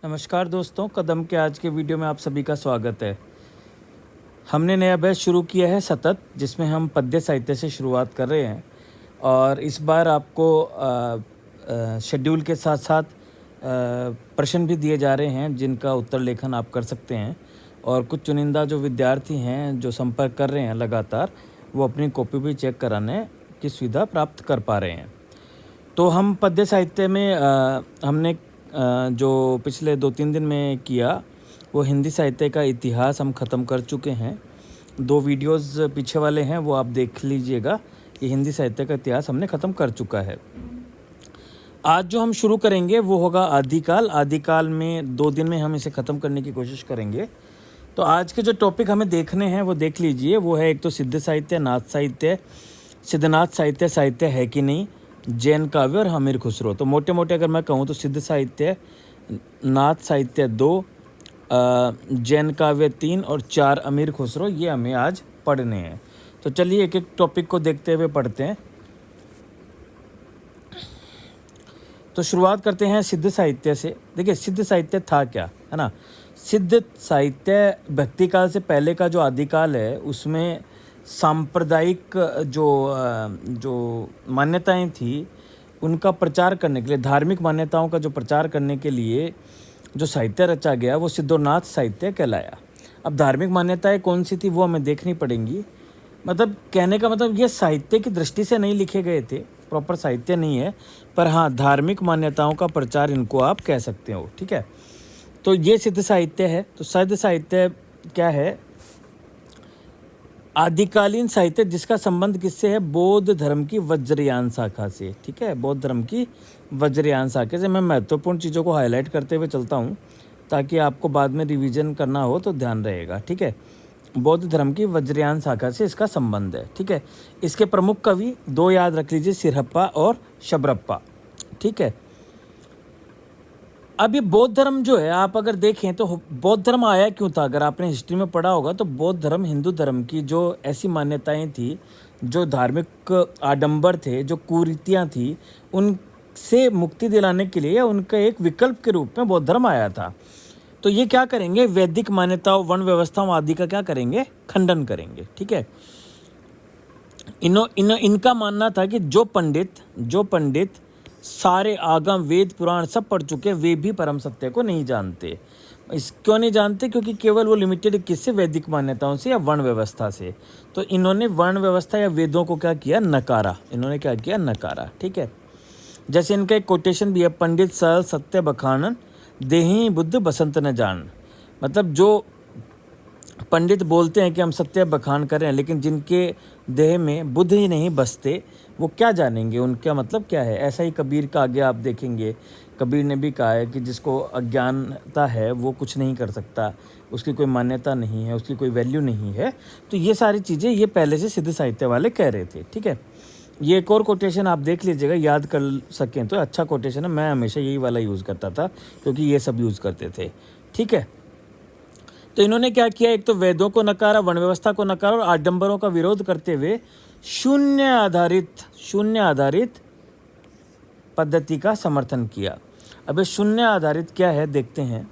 नमस्कार दोस्तों, कदम के आज के वीडियो में आप सभी का स्वागत है। हमने नया बैच शुरू किया है सतत, जिसमें हम पद्य साहित्य से शुरुआत कर रहे हैं और इस बार आपको शेड्यूल के साथ साथ प्रश्न भी दिए जा रहे हैं जिनका उत्तर लेखन आप कर सकते हैं और कुछ चुनिंदा जो विद्यार्थी हैं जो संपर्क कर रहे हैं लगातार, वो अपनी कॉपी भी चेक कराने की सुविधा प्राप्त कर पा रहे हैं। तो हम पद्य साहित्य में हमने जो पिछले 2-3 दिन में किया वो हिंदी साहित्य का इतिहास हम ख़त्म कर चुके हैं। 2 वीडियोस पीछे वाले हैं, वो आप देख लीजिएगा कि हिंदी साहित्य का इतिहास हमने ख़त्म कर चुका है। आज जो हम शुरू करेंगे वो होगा आदिकाल। आदिकाल में 2 दिन में हम इसे ख़त्म करने की कोशिश करेंगे। तो आज के जो टॉपिक हमें देखने हैं वो देख लीजिए। वो है एक तो सिद्ध साहित्य, नाथ साहित्य, सिद्धनाथ साहित्य, साहित्य है कि नहीं, जैन काव्य और अमीर खुसरो। तो मोटे मोटे अगर मैं कहूँ तो सिद्ध साहित्य, नाथ साहित्य 2, जैन काव्य 3 और 4 अमीर खुसरो, ये हमें आज पढ़ने हैं। तो चलिए एक एक टॉपिक को देखते हुए पढ़ते हैं। तो शुरुआत करते हैं सिद्ध साहित्य से। देखिए सिद्ध साहित्य था क्या, है ना। सिद्ध साहित्य भक्ति काल से पहले का जो आदिकाल है उसमें सांप्रदायिक जो मान्यताएं थी उनका प्रचार करने के लिए, धार्मिक मान्यताओं का जो प्रचार करने के लिए जो साहित्य रचा गया वो सिद्धोनाथ साहित्य कहलाया। अब धार्मिक मान्यताएं कौन सी थी वो हमें देखनी पड़ेंगी। मतलब कहने का मतलब ये साहित्य की दृष्टि से नहीं लिखे गए थे, प्रॉपर साहित्य नहीं है, पर हाँ धार्मिक मान्यताओं का प्रचार इनको आप कह सकते हो, ठीक है। तो ये सिद्ध साहित्य है। तो सिद्ध साहित्य क्या है? आदिकालीन साहित्य जिसका संबंध किससे है? बौद्ध धर्म की वज्रयान शाखा से, ठीक है। बौद्ध धर्म की वज्रयान शाखा से। मैं महत्वपूर्ण चीज़ों को हाईलाइट करते हुए चलता हूँ ताकि आपको बाद में रिवीजन करना हो तो ध्यान रहेगा, ठीक है। बौद्ध धर्म की वज्रयान शाखा से इसका संबंध है, ठीक है। इसके प्रमुख कवि 2 याद रख लीजिए, सिरहप्पा और शबरप्पा, ठीक है। अब ये बौद्ध धर्म जो है, आप अगर देखें तो बौद्ध धर्म आया क्यों था? अगर आपने हिस्ट्री में पढ़ा होगा तो बौद्ध धर्म हिंदू धर्म की जो ऐसी मान्यताएं थी, जो धार्मिक आडंबर थे, जो कुरीतियां थी, उनसे मुक्ति दिलाने के लिए उनका एक विकल्प के रूप में बौद्ध धर्म आया था। तो ये क्या करेंगे? वैदिक मान्यताओं, वर्ण व्यवस्थाओं आदि का क्या करेंगे? खंडन करेंगे, ठीक है। इनका मानना था कि जो पंडित सारे आगम, वेद, पुराण सब पढ़ चुके, वे भी परम सत्य को नहीं जानते। क्यों नहीं जानते? क्योंकि केवल वो लिमिटेड किससे? वैदिक मान्यताओं से या वर्ण व्यवस्था से। तो इन्होंने वर्ण व्यवस्था या वेदों को क्या किया? नकारा। इन्होंने क्या किया? नकारा, ठीक है। जैसे इनका एक कोटेशन भी है, पंडित सरल सत्य बखानन, देहि बुद्ध बसंत न जान। मतलब जो पंडित बोलते हैं कि हम सत्य बखान कर रहे हैं, लेकिन जिनके देह में बुद्ध ही नहीं बसते, वो क्या जानेंगे? उनका मतलब क्या है? ऐसा ही कबीर का आगे आप देखेंगे, कबीर ने भी कहा है कि जिसको अज्ञानता है वो कुछ नहीं कर सकता, उसकी कोई मान्यता नहीं है, उसकी कोई वैल्यू नहीं है। तो ये सारी चीज़ें ये पहले से सिद्ध साहित्य वाले कह रहे थे, ठीक है। ये एक और कोटेशन आप देख लीजिएगा, याद कर सकें तो अच्छा कोटेशन है। मैं हमेशा यही वाला यूज़ करता था क्योंकि ये सब यूज़ करते थे, ठीक है। तो इन्होंने क्या किया? एक तो वेदों को नकारा, वर्ण व्यवस्था को नकारा और आडंबरों का विरोध करते हुए शून्य आधारित पद्धति का समर्थन किया। अब ये शून्य आधारित क्या है देखते हैं।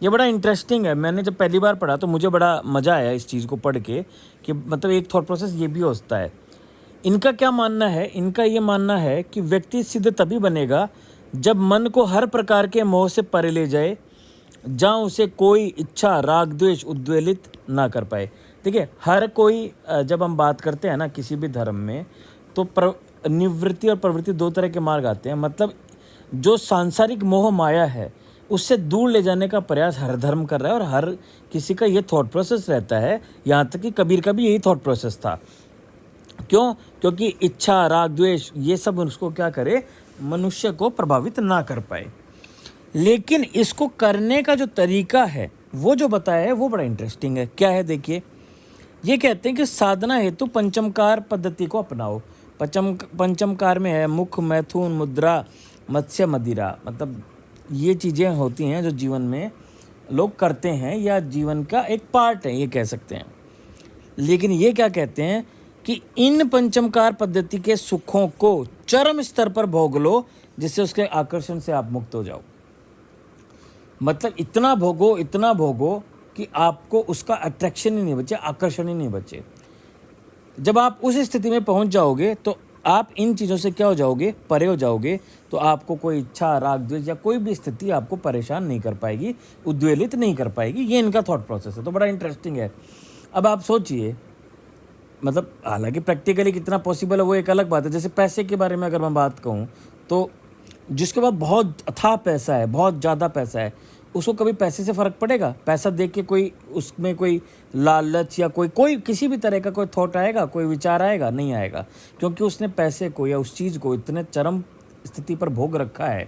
ये बड़ा इंटरेस्टिंग है। मैंने जब पहली बार पढ़ा तो मुझे बड़ा मज़ा आया इस चीज़ को पढ़ के कि मतलब एक थॉट प्रोसेस ये भी होता है। इनका क्या मानना है? इनका ये मानना है कि व्यक्ति सिद्ध तभी बनेगा जब मन को हर प्रकार के मोह से परे ले जाए, जहाँ उसे कोई इच्छा, राग, द्वेष उद्वेलित ना कर पाए। देखिए हर कोई, जब हम बात करते हैं ना किसी भी धर्म में, तो निवृत्ति और प्रवृत्ति 2 तरह के मार्ग आते हैं। मतलब जो सांसारिक मोह माया है उससे दूर ले जाने का प्रयास हर धर्म कर रहा है और हर किसी का ये थॉट प्रोसेस रहता है। यहाँ तक कि कबीर का भी यही थॉट प्रोसेस था। क्यों? क्योंकि इच्छा, राग, द्वेष ये सब उसको क्या करे? मनुष्य को प्रभावित ना कर पाए। लेकिन इसको करने का जो तरीका है वो जो बताया है वो बड़ा इंटरेस्टिंग है। क्या है देखिए, ये कहते हैं कि साधना हेतु पंचमकार पद्धति को अपनाओ। पंचमकार में है मुख, मैथुन, मुद्रा, मत्स्य, मदिरा। मतलब ये चीज़ें होती हैं जो जीवन में लोग करते हैं या जीवन का एक पार्ट है, ये कह सकते हैं। लेकिन ये क्या कहते हैं कि इन पंचमकार पद्धति के सुखों को चरम स्तर पर भोग लो, जिससे उसके आकर्षण से आप मुक्त हो जाओ। मतलब इतना भोगो कि आपको उसका अट्रैक्शन ही नहीं बचे, आकर्षण ही नहीं बचे। जब आप उस स्थिति में पहुंच जाओगे तो आप इन चीज़ों से क्या हो जाओगे, परे हो जाओगे। तो आपको कोई इच्छा, राग, द्वेष या कोई भी स्थिति आपको परेशान नहीं कर पाएगी, उद्वेलित नहीं कर पाएगी। ये इनका थॉट प्रोसेस है। तो बड़ा इंटरेस्टिंग है। अब आप सोचिए, मतलब हालांकि प्रैक्टिकली कितना पॉसिबल है वो एक अलग बात है। जैसे पैसे के बारे में अगर मैं बात कहूँ तो जिसके पास बहुत अथाह पैसा है, बहुत ज़्यादा पैसा है, उसको कभी पैसे से फ़र्क पड़ेगा? पैसा देख के कोई उसमें कोई लालच या कोई किसी भी तरह का कोई थॉट आएगा, कोई विचार आएगा? नहीं आएगा, क्योंकि उसने पैसे को या उस चीज़ को इतने चरम स्थिति पर भोग रखा है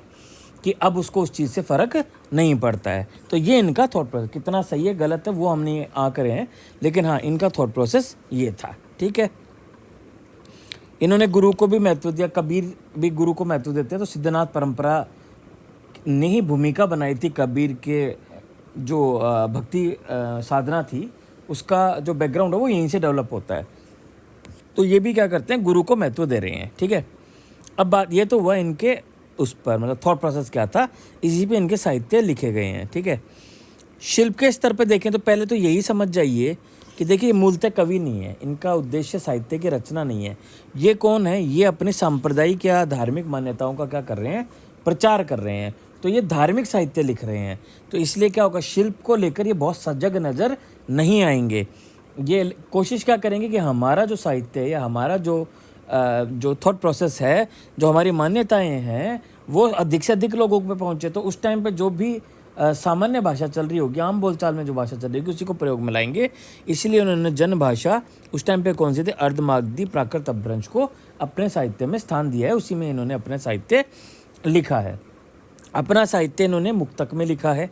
कि अब उसको उस चीज़ से फ़र्क नहीं पड़ता है। तो ये इनका थॉट प्रोसेस कितना सही है गलत है वो हम नहीं आ करे हैं, लेकिन हाँ, इनका थॉट प्रोसेस ये था। ठीक है, इन्होंने गुरु को भी महत्व दिया। कबीर भी गुरु को महत्व देते हैं। तो सिद्धनाथ परंपरा ने ही भूमिका बनाई थी कबीर के जो भक्ति साधना थी, उसका जो बैकग्राउंड है वो यहीं से डेवलप होता है। तो ये भी क्या करते हैं, गुरु को महत्व दे रहे हैं। ठीक है, अब बात ये तो हुआ इनके उस पर, मतलब थॉट प्रोसेस क्या था, इसी पे इनके साहित्य लिखे गए हैं। ठीक है, शिल्प के स्तर पे देखें तो पहले तो यही समझ जाइए कि देखिए मूलतः कवि नहीं है, इनका उद्देश्य साहित्य की रचना नहीं है। ये कौन है, ये अपने सांप्रदायिक या धार्मिक मान्यताओं का क्या कर रहे हैं, प्रचार कर रहे हैं। तो ये धार्मिक साहित्य लिख रहे हैं, तो इसलिए क्या होगा, शिल्प को लेकर ये बहुत सजग नज़र नहीं आएंगे। ये कोशिश क्या करेंगे कि हमारा जो साहित्य है या हमारा जो थॉट प्रोसेस है, जो हमारी मान्यताएं हैं, वो अधिक से अधिक लोगों में पहुंचे। तो उस टाइम पे जो भी सामान्य भाषा चल रही होगी, आम बोलचाल में जो भाषा चल रही होगी, उसी को प्रयोग में लाएंगे। इसलिए उन्होंने जन भाषा उस टाइम पे कौन से थे, अर्धमागधी प्राकृत अपभ्रंश को अपने साहित्य में स्थान दिया है। उसी में इन्होंने अपने साहित्य लिखा है। अपना साहित्य इन्होंने मुक्तक में लिखा है।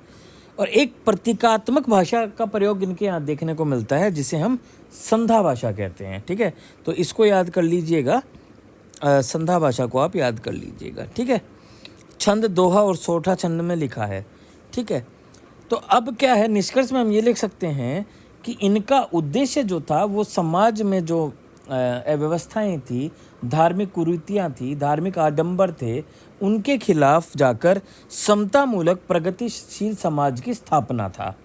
और एक प्रतीकात्मक भाषा का प्रयोग इनके यहाँ देखने को मिलता है, जिसे हम संधा भाषा कहते हैं। ठीक है, तो इसको याद कर लीजिएगा, संधा भाषा को आप याद कर लीजिएगा। ठीक है, छंद दोहा और सोठा छंद में लिखा है। ठीक है, तो अब क्या है, निष्कर्ष में हम ये लिख सकते हैं कि इनका उद्देश्य जो था वो समाज में जो अव्यवस्थाएं थी, धार्मिक कुरीतियाँ थी, धार्मिक आडंबर थे, उनके खिलाफ जाकर समतामूलक प्रगतिशील समाज की स्थापना था।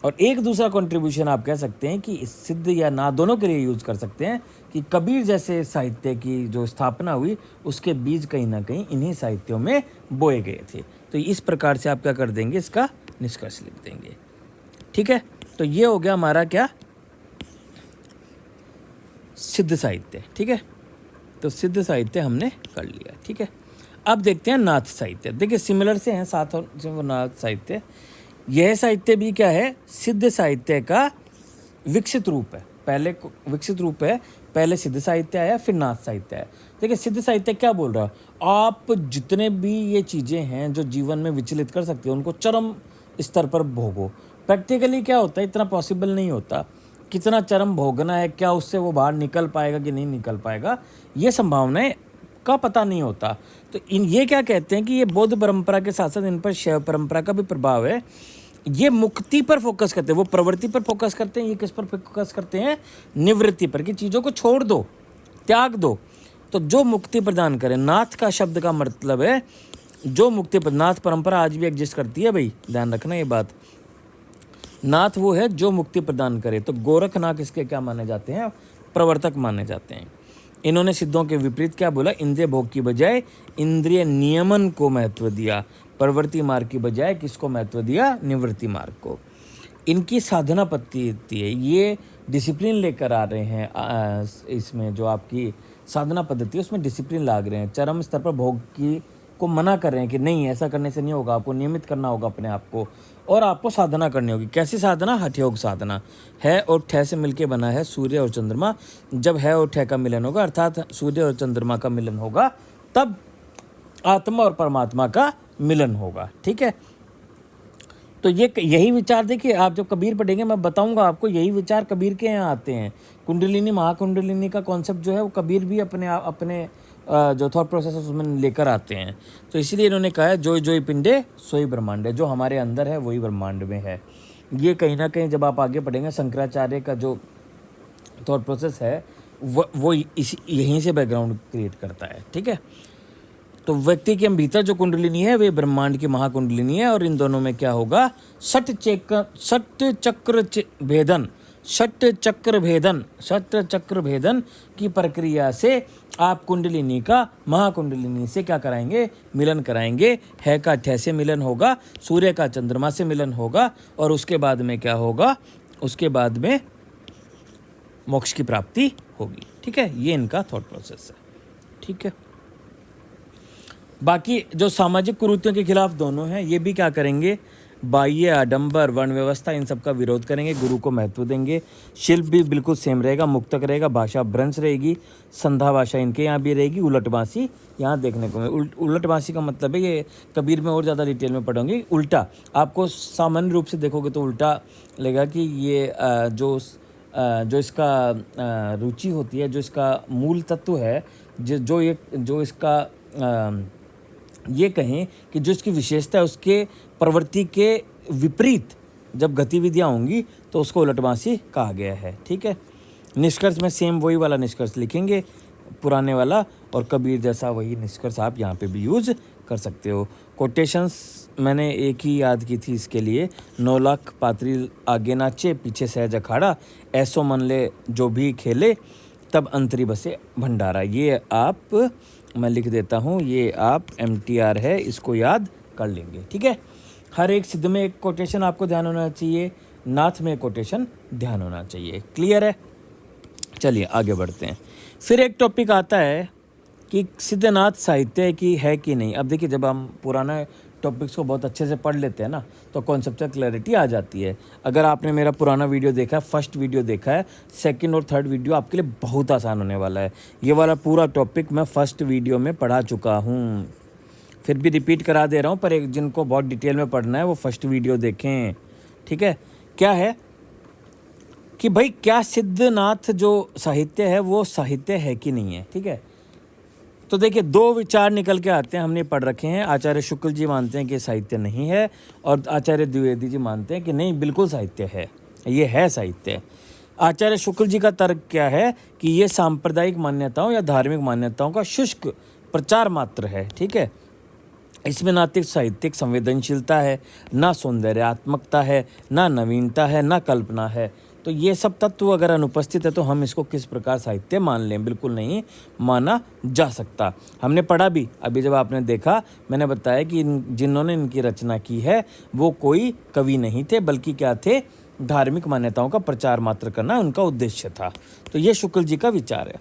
और एक दूसरा कंट्रीब्यूशन आप कह सकते हैं कि सिद्ध या ना दोनों के लिए यूज कर सकते हैं कि कबीर जैसे साहित्य की जो स्थापना हुई, उसके बीज कहीं ना कहीं इन्हीं साहित्यों में बोए गए थे। तो इस प्रकार से आप क्या कर देंगे, इसका निष्कर्ष लिख देंगे। ठीक है, तो ये हो गया हमारा क्या, सिद्ध साहित्य। ठीक है, तो सिद्ध साहित्य हमने कर लिया। ठीक है, अब देखते हैं नाथ साहित्य। देखिए सिमिलर से हैं साथ और वो नाथ साहित्य। यह साहित्य भी क्या है, सिद्ध साहित्य का विकसित रूप है। पहले विकसित रूप है, पहले सिद्ध साहित्य आया, फिर नाथ साहित्य आया। देखिए सिद्ध साहित्य क्या बोल रहा है, आप जितने भी ये चीज़ें हैं जो जीवन में विचलित कर सकती है, उनको चरम स्तर पर भोगो। प्रैक्टिकली क्या होता है, इतना पॉसिबल नहीं होता। कितना चरम भोगना है, क्या उससे वो बाहर निकल पाएगा कि नहीं निकल पाएगा, ये संभावनाएं का पता नहीं होता। तो ये क्या कहते हैं कि ये बौद्ध परंपरा के साथ साथ इन पर शैव परंपरा का भी प्रभाव है। ये मुक्ति पर फोकस करते हैं, वो प्रवृत्ति पर फोकस करते हैं। ये किस पर फोकस करते हैं, निवृत्ति पर, कि चीज़ों को छोड़ दो, त्याग दो। तो जो मुक्ति प्रदान करे, नाथ का शब्द का मतलब है जो मुक्ति। नाथ परंपरा आज भी एग्जिस्ट करती है भाई, ध्यान रखना ये बात। नाथ वो है जो मुक्ति प्रदान करे। तो गोरखनाथ इसके क्या माने जाते हैं, प्रवर्तक माने जाते हैं। इन्होंने सिद्धों के विपरीत क्या बोला, इंद्रिय भोग की बजाय इंद्रिय नियमन को महत्व दिया। प्रवृत्ति मार्ग की बजाय किसको महत्व दिया, निवृत्ति मार्ग को। इनकी साधना पद्धति है, ये डिसिप्लिन लेकर आ रहे हैं। इसमें जो आपकी साधना पद्धति है उसमें डिसिप्लिन ला रहे हैं। चरम स्तर पर भोग की को मना कर रहे हैं कि नहीं, ऐसा करने से नहीं होगा, आपको नियमित करना होगा अपने आप को, और आपको साधना करनी होगी। कैसी साधना, हठ योग साधना। है और ठे से मिलके बना है सूर्य और चंद्रमा। जब है और ठे का मिलन होगा, अर्थात सूर्य और चंद्रमा का मिलन होगा, तब आत्मा और परमात्मा का मिलन होगा। ठीक है, तो ये यही विचार देखिए, आप जब कबीर पढ़ेंगे मैं बताऊंगा आपको, यही विचार कबीर के यहाँ आते हैं। कुंडलिनी, महाकुंडलिनी का कॉन्सेप्ट जो है वो कबीर भी अपने जो थॉट प्रोसेस है उसमें लेकर आते हैं। तो इसलिए इन्होंने कहा है जोई जोई पिंडे सोई ब्रह्मांड है, जो हमारे अंदर है वही ब्रह्मांड में है। ये कहीं ना कहीं जब आप आगे पढ़ेंगे, शंकराचार्य का जो थॉट प्रोसेस है वो यहीं से बैकग्राउंड क्रिएट करता है। ठीक है, तो व्यक्ति के भीतर जो कुंडलिनी है वे ब्रह्मांड की महाकुंडलिनी है, और इन दोनों में क्या होगा, षट चक्र भेदन की प्रक्रिया से आप कुंडलिनी का महाकुंडलिनी से क्या कराएंगे, मिलन कराएंगे। है का ठे से मिलन होगा, सूर्य का चंद्रमा से मिलन होगा, और उसके बाद में क्या होगा, उसके बाद में मोक्ष की प्राप्ति होगी। ठीक है, ये इनका थॉट प्रोसेस है। ठीक है, बाकी जो सामाजिक कुरीतियों के खिलाफ दोनों हैं, ये भी क्या करेंगे, बाह्य आडंबर वर्ण व्यवस्था इन सब का विरोध करेंगे, गुरु को महत्व देंगे। शिल्प भी बिल्कुल सेम रहेगा, मुक्तक रहेगा, भाषा भ्रंश रहेगी, संधा भाषा इनके यहाँ भी रहेगी, उलटबांसी यहाँ देखने को मिले। उलटबांसी का मतलब है, ये कबीर में और ज़्यादा डिटेल में पढ़ोगे, उल्टा। आपको सामान्य रूप से देखोगे तो उल्टा लगेगा कि ये जो इसका रुचि होती है, जो इसका मूल तत्व है, जो इसका ये कहें कि जो इसकी विशेषता है, उसके प्रवृत्ति के विपरीत जब गतिविधियां होंगी तो उसको उलटबांसी कहा गया है। ठीक है, निष्कर्ष में सेम वही वाला निष्कर्ष लिखेंगे, पुराने वाला, और कबीर जैसा वही निष्कर्ष आप यहाँ पे भी यूज कर सकते हो। कोटेशंस मैंने एक ही याद की थी इसके लिए, 9 लाख पात्री आगे नाचे, पीछे सहज अखाड़ा, ऐसो मन ले जो भी खेले, तब अंतरी बसे भंडारा। ये आप, मैं लिख देता हूँ, ये आप MTR है, इसको याद कर लेंगे। ठीक है, हर एक सिद्ध में एक कोटेशन आपको ध्यान होना चाहिए, नाथ में कोटेशन ध्यान होना चाहिए। क्लियर है? चलिए आगे बढ़ते हैं। फिर एक टॉपिक आता है कि सिद्धनाथ साहित्य की है कि नहीं। अब देखिए, जब हम पुराना टॉपिक्स को बहुत अच्छे से पढ़ लेते हैं ना, तो कॉन्सेप्चुअल क्लैरिटी आ जाती है। अगर आपने मेरा पुराना वीडियो देखा है, फर्स्ट वीडियो देखा है, सेकंड और थर्ड वीडियो आपके लिए बहुत आसान होने वाला है। ये वाला पूरा टॉपिक मैं फर्स्ट वीडियो में पढ़ा चुका हूँ, फिर भी रिपीट करा दे रहा हूँ, पर एक जिनको बहुत डिटेल में पढ़ना है वो फर्स्ट वीडियो देखें। ठीक है, क्या है कि भाई, क्या सिद्धनाथ जो साहित्य है वो साहित्य है कि नहीं है। ठीक है, तो देखिए, 2 विचार निकल के आते हैं, हमने पढ़ रखे हैं। आचार्य शुक्ल जी मानते हैं कि साहित्य नहीं है, और आचार्य द्विवेदी जी मानते हैं कि नहीं, बिल्कुल साहित्य है, ये है साहित्य। आचार्य शुक्ल जी का तर्क क्या है कि ये सांप्रदायिक मान्यताओं या धार्मिक मान्यताओं का शुष्क प्रचार मात्र है। ठीक है, इसमें ना तो साहित्यिक संवेदनशीलता है, ना सौंदर्यात्मकता है, ना नवीनता है, ना कल्पना है। तो ये सब तत्व अगर अनुपस्थित है तो हम इसको किस प्रकार साहित्य मान लें? बिल्कुल नहीं माना जा सकता। हमने पढ़ा भी, अभी जब आपने देखा, मैंने बताया कि जिन्होंने इनकी रचना की है वो कोई कवि नहीं थे, बल्कि क्या थे, धार्मिक मान्यताओं का प्रचार मात्र करना उनका उद्देश्य था। तो ये शुक्ल जी का विचार है।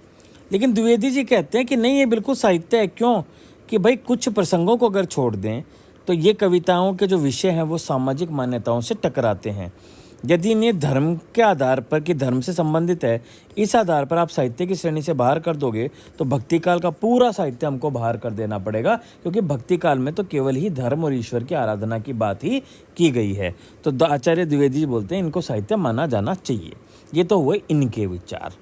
लेकिन द्विवेदी जी कहते हैं कि नहीं, ये बिल्कुल साहित्य है। क्यों? कि भाई, कुछ प्रसंगों को अगर छोड़ दें तो ये कविताओं के जो विषय हैं वो सामाजिक मान्यताओं से टकराते हैं। यदि इन्हें धर्म के आधार पर, कि धर्म से संबंधित है, इस आधार पर आप साहित्य की श्रेणी से बाहर कर दोगे तो भक्ति काल का पूरा साहित्य हमको बाहर कर देना पड़ेगा, क्योंकि भक्ति काल में तो केवल ही धर्म और ईश्वर की आराधना की बात ही की गई है। तो आचार्य द्विवेदी जी बोलते हैं इनको साहित्य माना जाना चाहिए। ये तो हुए इनके विचार।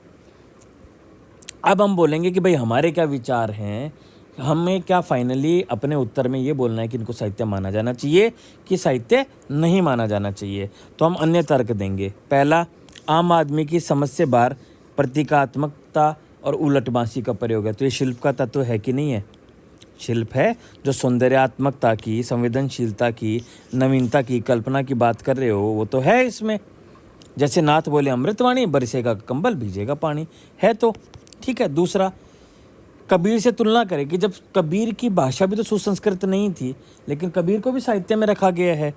अब हम बोलेंगे कि भाई हमारे क्या विचार हैं, हमें क्या फाइनली अपने उत्तर में ये बोलना है कि इनको साहित्य माना जाना चाहिए कि साहित्य नहीं माना जाना चाहिए। तो हम अन्य तर्क देंगे। पहला, आम आदमी की समझ से बाहर प्रतीकात्मकता और उलटबांसी का प्रयोग है। तो ये शिल्प का तत्व है कि नहीं है? शिल्प है, जो सौंदर्यात्मकता की, संवेदनशीलता की, नवीनता की, कल्पना की बात कर रहे हो, वो तो है इसमें। जैसे नाथ बोले अमृतवाणी, बरसेगा कंबल भीजेगा पानी, है तो ठीक है। दूसरा, कबीर से तुलना करें कि जब कबीर की भाषा भी तो सुसंस्कृत नहीं थी, लेकिन कबीर को भी साहित्य में रखा गया है।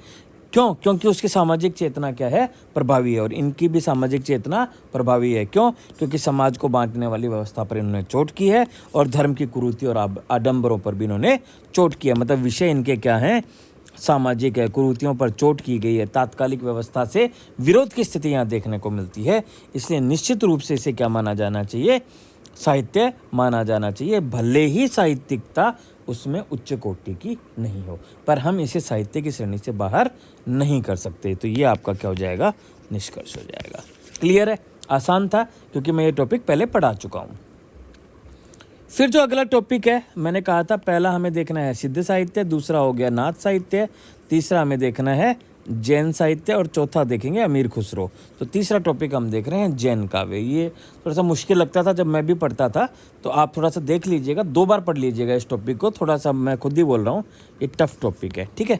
क्यों? क्योंकि उसकी सामाजिक चेतना क्या है? प्रभावी है। और इनकी भी सामाजिक चेतना प्रभावी है। क्यों? क्योंकि समाज को बांटने वाली व्यवस्था पर इन्होंने चोट की है, और धर्म की कुरीति और आडंबरों पर भी इन्होंने चोट किया। मतलब विषय इनके क्या हैं? सामाजिक है, कुरीतियों पर चोट की गई है, तात्कालिक व्यवस्था से विरोध की स्थिति यहाँ देखने को मिलती है। इसलिए निश्चित रूप से इसे क्या माना जाना चाहिए? साहित्य माना जाना चाहिए, भले ही साहित्यिकता उसमें उच्च कोटि की नहीं हो, पर हम इसे साहित्य की श्रेणी से बाहर नहीं कर सकते। तो ये आपका क्या हो जाएगा? निष्कर्ष हो जाएगा। क्लियर है? आसान था, क्योंकि मैं ये टॉपिक पहले पढ़ा चुका हूँ। फिर जो अगला टॉपिक है, मैंने कहा था पहला हमें देखना है सिद्ध साहित्य, दूसरा हो गया नाथ साहित्य, तीसरा हमें देखना है जैन साहित्य और चौथा देखेंगे अमीर खुसरो। तो तीसरा टॉपिक हम देख रहे हैं जैन काव्य। ये थोड़ा सा मुश्किल लगता था जब मैं भी पढ़ता था, तो आप थोड़ा सा देख लीजिएगा, 2 बार पढ़ लीजिएगा इस टॉपिक को। थोड़ा सा मैं खुद ही बोल रहा हूँ, ये टफ टॉपिक है, ठीक है।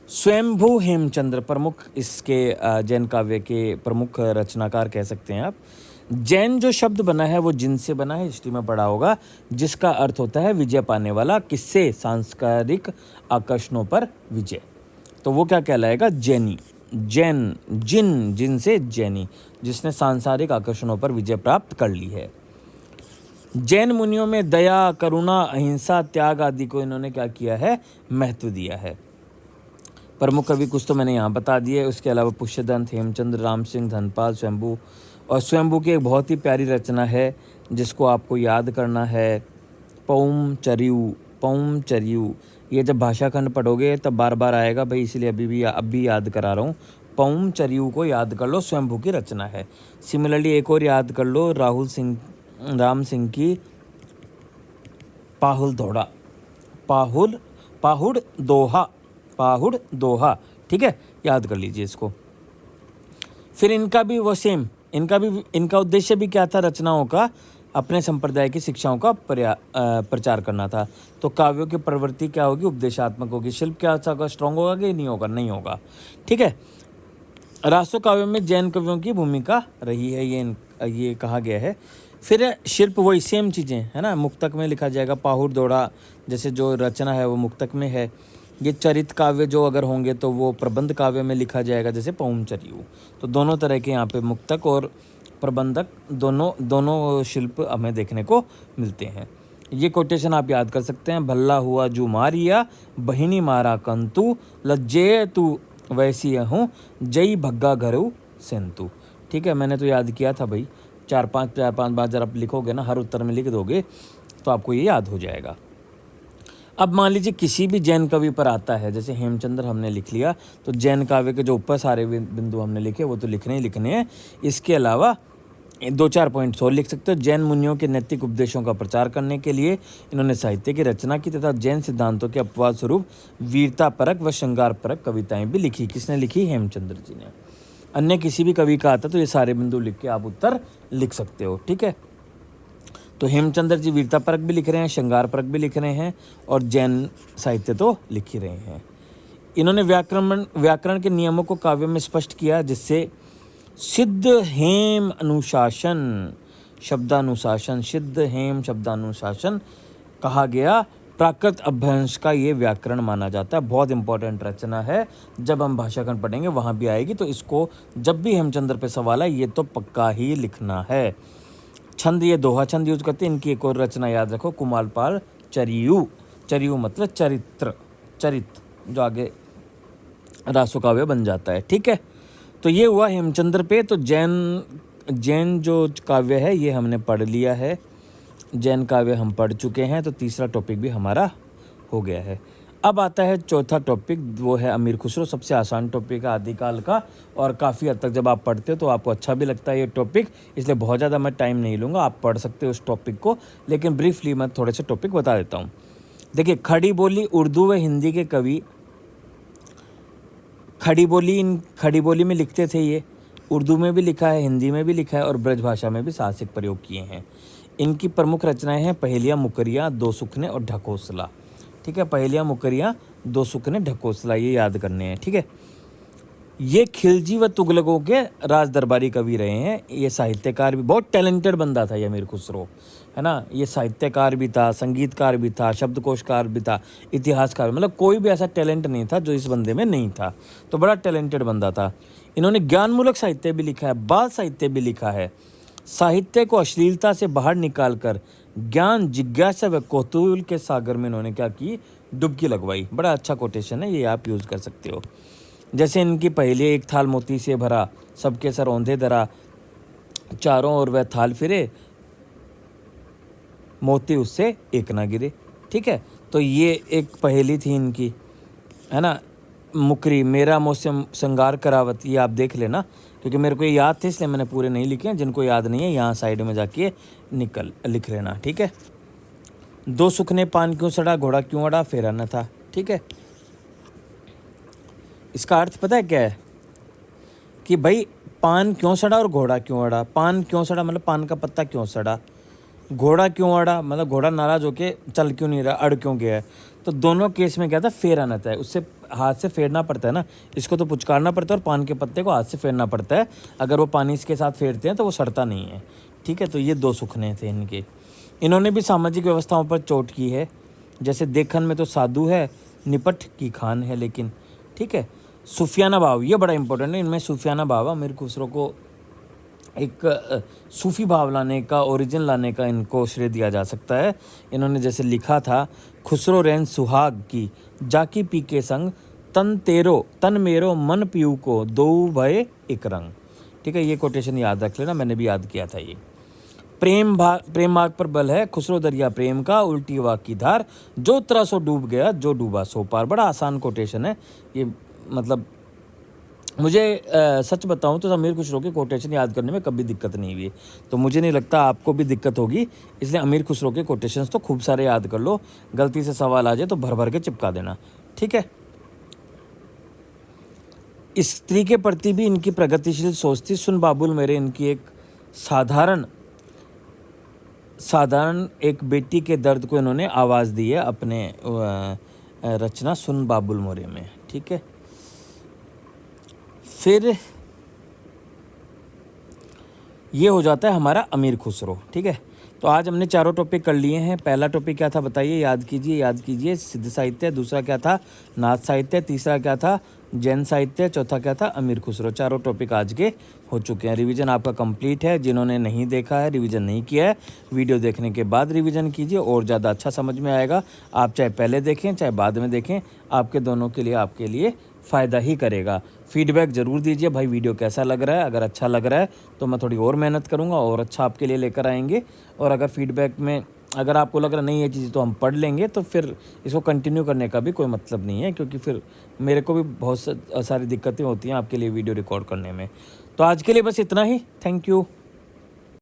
स्वयंभू हेमचंद्र प्रमुख इसके जैन काव्य के प्रमुख रचनाकार कह सकते हैं आप। जैन जो शब्द बना है वो जिन से बना है, हिस्ट्री में पढ़ा होगा, जिसका अर्थ होता है विजय पाने वाला, किससे, सांस्कृतिक आकर्षणों पर विजय। तो वो क्या कहलाएगा, जैनी। जैन, जिन से जैनी, जिसने सांसारिक आकर्षणों पर विजय प्राप्त कर ली है। जैन मुनियों में दया, करुणा, अहिंसा, त्याग आदि को इन्होंने क्या किया है, महत्व दिया है। प्रमुख कवि कुछ तो मैंने यहाँ बता दिए, उसके अलावा पुष्यदंत, हेमचंद्र, राम सिंह, धनपाल, स्वयंभू। और स्वयंभू की एक बहुत ही प्यारी रचना है जिसको आपको याद करना है, पौम चरियू। ये जब भाषाखंड पढ़ोगे तब बार बार आएगा भाई, इसलिए अब भी याद करा रहा हूँ। पौम चरियू को याद कर लो, स्वयंभू की रचना है। सिमिलरली एक और याद कर लो, राम सिंह की पाहुड़ दोहा, ठीक है, याद कर लीजिए इसको। फिर इनका भी वो सेम, इनका उद्देश्य भी क्या था, रचनाओं का अपने संप्रदाय की शिक्षाओं का प्रचार करना था। तो काव्यों की प्रवृत्ति क्या होगी, उपदेशात्मक होगी। शिल्प क्या होगा, स्ट्रॉन्ग होगा कि नहीं होगा, नहीं होगा, ठीक है। रासो काव्यों में जैन कवियों की भूमिका रही है, ये कहा गया है। फिर शिल्प वही सेम चीज़ें है ना, मुक्तक में लिखा जाएगा, पाहुड़ दोड़ा जैसे जो रचना है वो मुक्तक में है। ये चरित काव्य जो अगर होंगे तो वो प्रबंध काव्य में लिखा जाएगा, जैसे पौम चरियू। तो दोनों तरह के यहाँ पे मुक्तक और प्रबंधक दोनों शिल्प हमें देखने को मिलते हैं। ये कोटेशन आप याद कर सकते हैं, भल्ला हुआ जू मारिया, बहिनी मारा कंतु, लज्जे तू वैसी हूँ, जय भग्गा घरू सेंतु। ठीक है, मैंने तो याद किया था भाई, 4-5 बार जब आप लिखोगे ना, हर उत्तर में लिख दोगे तो आपको ये याद हो जाएगा। अब मान लीजिए किसी भी जैन कवि पर आता है, जैसे हेमचंद्र हमने लिख लिया, तो जैन काव्य के जो ऊपर सारे बिंदु हमने लिखे वो तो लिखने ही लिखने हैं। इसके अलावा 2-4 पॉइंट्स और लिख सकते हो। जैन मुनियों के नैतिक उपदेशों का प्रचार करने के लिए इन्होंने साहित्य की रचना की तथा जैन सिद्धांतों के अपवाद स्वरूप वीरता परक व श्रृंगार परक कविताएं भी लिखी। किसने लिखी, हेमचंद्र जी ने। अन्य किसी भी कवि का आता तो ये सारे बिंदु लिख के आप उत्तर लिख सकते हो, ठीक है। तो हेमचंद्र जी वीरता परक भी लिख रहे हैं, श्रृंगार परक भी लिख रहे हैं, और जैन साहित्य तो लिख ही रहे हैं। इन्होंने व्याकरण के नियमों को काव्य में स्पष्ट किया, जिससे सिद्ध हेम अनुशासन शब्दानुशासन कहा गया। प्राकृत अभ्यंश का ये व्याकरण माना जाता है। बहुत इंपॉर्टेंट रचना है, जब हम भाषाखंड पढ़ेंगे वहाँ भी आएगी, तो इसको जब भी हेमचंद्र पे सवाल है ये तो पक्का ही लिखना है। छंद, ये दोहा छंद यूज करते हैं। इनकी एक और रचना याद रखो, कुमालपाल चरियू मतलब चरित जो आगे रासो काव्य बन जाता है, ठीक है। तो ये हुआ हेमचंद्र पे। तो जैन जो काव्य है ये हमने पढ़ लिया है, जैन काव्य हम पढ़ चुके हैं, तो तीसरा टॉपिक भी हमारा हो गया है। अब आता है चौथा टॉपिक, वो है अमीर खुसरो। सबसे आसान टॉपिक है आदिकाल का, और काफ़ी हद तक जब आप पढ़ते हो तो आपको अच्छा भी लगता है ये टॉपिक, इसलिए बहुत ज़्यादा मैं टाइम नहीं लूँगा, आप पढ़ सकते हो उस टॉपिक को। लेकिन ब्रीफली मैं थोड़े से टॉपिक बता देता हूँ। देखिए, खड़ी बोली उर्दू व हिंदी के कवि खड़ी बोली में लिखते थे। ये उर्दू में भी लिखा है, हिंदी में भी लिखा है, और ब्रज भाषा में भी साहसिक प्रयोग किए हैं। इनकी प्रमुख रचनाएं हैं पहेलियाँ, मुकरियाँ, दो सुखने और ढकोसला, ठीक है। पहेलियाँ, मुकरियाँ, दो सुखने, ढकोसला, ये याद करने हैं, ठीक है। ये खिलजी व तुगलकों के राज दरबारी कवि रहे हैं। ये साहित्यकार भी, बहुत टैलेंटेड बंदा था ये अमीर खुसरो, है ना। ये साहित्यकार भी था, संगीतकार भी था, शब्दकोशकार भी था, इतिहासकार, मतलब कोई भी ऐसा टैलेंट नहीं था जो इस बंदे में नहीं था। तो बड़ा टैलेंटेड बंदा था। इन्होंने ज्ञानमूलक साहित्य भी लिखा है, बाल साहित्य भी लिखा है। साहित्य को अश्लीलता से बाहर निकालकर ज्ञान, जिज्ञासा व कौतूहल के सागर में इन्होंने क्या की, डुबकी लगवाई। बड़ा अच्छा कोटेशन है, ये आप यूज़ कर सकते हो। जैसे इनकी पहले, एक थाल मोती से भरा, सबके सर औंधे धरा, चारों ओर वह थाल फिरे, मोती उससे एक ना गिरे, ठीक है। तो ये एक पहेली थी इनकी, है ना। मुकरी, मेरा मौसम श्रृंगार करावत, ये आप देख लेना, क्योंकि मेरे को ये याद थे इसलिए मैंने पूरे नहीं लिखे हैं। जिनको याद नहीं है यहाँ साइड में जाके लिख लेना, ठीक है। दो सुखने पान क्यों सड़ा, घोड़ा क्यों अड़ा, फेरा न था, ठीक है। इसका अर्थ पता है क्या है कि भाई पान क्यों सड़ा और घोड़ा क्यों अड़ा। पान क्यों सड़ा मतलब पान का पत्ता क्यों सड़ा, घोड़ा क्यों अड़ा मतलब घोड़ा नाराज होके चल क्यों नहीं रहा, अड़ क्यों गया है। तो दोनों केस में क्या था, फेर आना है, उससे हाथ से फेरना पड़ता है ना, इसको तो पुचकारना पड़ता है और पान के पत्ते को हाथ से फेरना पड़ता है। अगर वो पानी के साथ फेरते हैं तो वो सड़ता नहीं है, ठीक है। तो ये दो सुखने थे इनके। इन्होंने भी सामाजिक व्यवस्थाओं पर चोट की है, जैसे देखन में तो साधु है, निपट की खान है लेकिन, ठीक है। सूफियाना भाव, ये बड़ा इंपॉर्टेंट है, इनमें सूफियाना भाव, अमीर खुसरो को एक सूफ़ी भाव लाने का, ओरिजिन लाने का इनको श्रेय दिया जा सकता है। इन्होंने जैसे लिखा था, खुसरो रैन सुहाग की जाकी पी के संग, तन मेरो मन पीऊ को दो भय एक रंग, ठीक है। ये कोटेशन याद रख लेना, मैंने भी याद किया था ये। प्रेम मार्ग पर बल है, खुसरो दरिया प्रेम का, उल्टी वाक की धार, जो तरह सो डूब गया, जो डूबा सो पार। बड़ा आसान कोटेशन है ये, मतलब मुझे सच बताऊं तो अमीर खुसरो के कोटेशन याद करने में कभी दिक्कत नहीं हुई, तो मुझे नहीं लगता आपको भी दिक्कत होगी। इसलिए अमीर खुसरो के कोटेशंस तो खूब सारे याद कर लो, गलती से सवाल आ जाए तो भर भर के चिपका देना, ठीक है। स्त्री के प्रति भी इनकी प्रगतिशील सोच थी। सुन बाबुल मेरे, इनकी एक साधारण एक बेटी के दर्द को इन्होंने आवाज़ दी है अपने रचना सुन बाबुल मोरे में, ठीक है। फिर ये हो जाता है हमारा अमीर खुसरो, ठीक है। तो आज हमने चारों टॉपिक कर लिए हैं। पहला टॉपिक क्या था बताइए, याद कीजिए, सिद्ध साहित्य। दूसरा क्या था, नाथ साहित्य। तीसरा क्या था, जैन साहित्य। चौथा क्या था, अमीर खुसरो। चारों टॉपिक आज के हो चुके हैं। रिवीजन आपका कंप्लीट है। जिन्होंने नहीं देखा है, रिवीजन नहीं किया है, वीडियो देखने के बाद रिवीजन कीजिए और ज़्यादा अच्छा समझ में आएगा। आप चाहे पहले देखें चाहे बाद में देखें, आपके दोनों के लिए आपके लिए फ़ायदा ही करेगा। फीडबैक ज़रूर दीजिए भाई, वीडियो कैसा लग रहा है। अगर अच्छा लग रहा है तो मैं थोड़ी और मेहनत करूँगा और अच्छा आपके लिए लेकर आएंगे। और अगर फीडबैक में अगर आपको लग रहा नहीं है चीज़ तो हम पढ़ लेंगे, तो फिर इसको कंटिन्यू करने का भी कोई मतलब नहीं है, क्योंकि फिर मेरे को भी बहुत सारी दिक्कतें होती हैं आपके लिए वीडियो रिकॉर्ड करने में। तो आज के लिए बस इतना ही। Thank you.